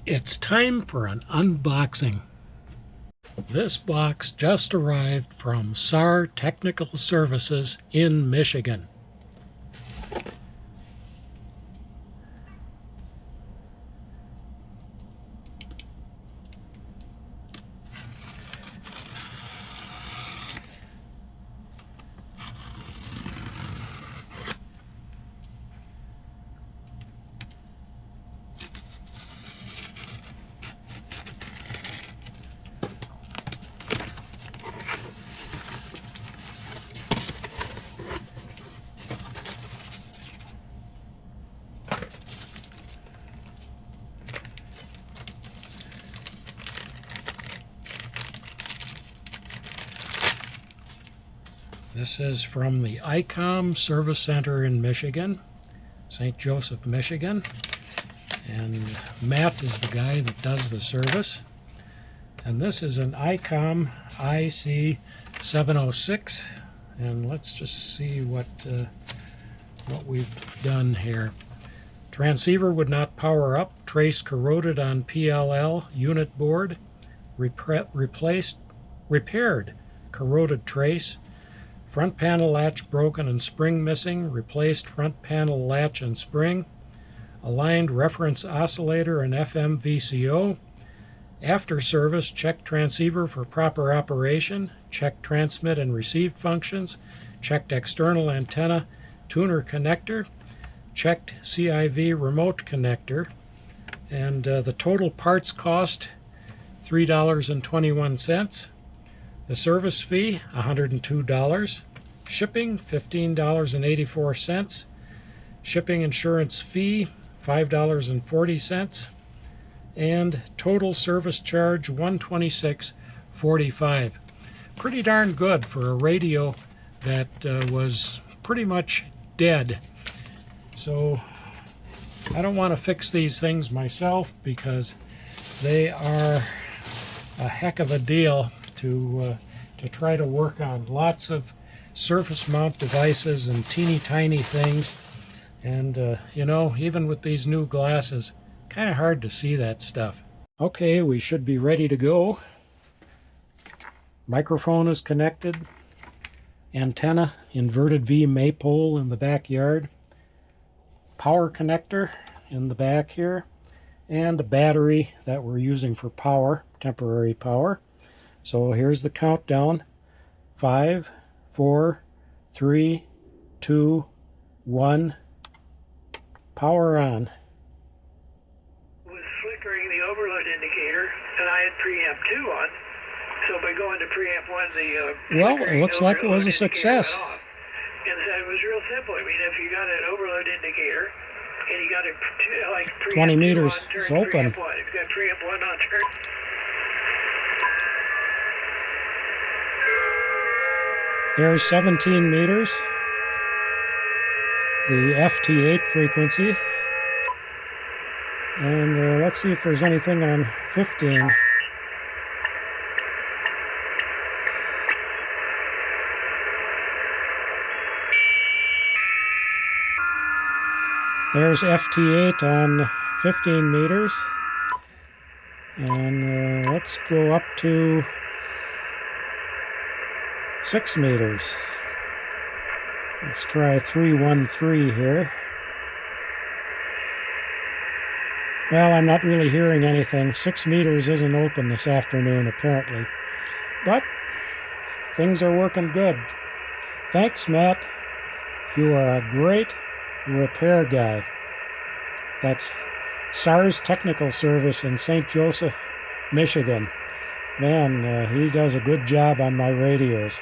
It's time for an unboxing. This box just arrived from SAR Technical Services in Michigan. This is from the ICOM Service Center in Michigan, St. Joseph, Michigan. And Matt is the guy that does the service. And this is an ICOM IC-706. And let's just see what we've done here. Transceiver would not power up. Trace corroded on PLL unit board. Repaired corroded trace. Front panel latch broken and spring missing. Replaced front panel latch and spring. Aligned reference oscillator and FM VCO. After service, checked transceiver for proper operation. Checked transmit and receive functions. Checked external antenna tuner connector. Checked CIV remote connector. And the total parts cost $3.21. The service fee, $102. Shipping, $15.84. Shipping insurance fee, $5.40. And total service charge, $126.45. Pretty darn good for a radio that was pretty much dead. So I don't want to fix these things myself because they are a heck of a deal to try to work on. Lots of surface mount devices and teeny tiny things, and you know, even with these new glasses, kind of hard to see that stuff. Okay, we should be ready to go. Microphone is connected. Antenna, inverted V maypole in the backyard. Power connector in the back here, and a battery that we're using for power, temporary power. So here's the countdown. 5, 4, 3, 2, 1. Power on. Was flickering the overload indicator, and I had preamp 2 on. So by going to preamp 1, the well, it looks like it was a success. And so it was real simple. I mean, if you got an overload indicator and you got it like preamp 20 meters on, turn is open. Preamp 1. If you got preamp 1 on, turn. There's 17 meters, the FT8 frequency, and let's see if there's anything on 15. There's FT8 on 15 meters, and let's go up to 6 meters. Let's try 313 here. Well, I'm not really hearing anything. 6 meters isn't open this afternoon, apparently. But things are working good. Thanks, Matt. You are a great repair guy. That's SAR's Technical Service in St. Joseph, Michigan. Man, he does a good job on my radios.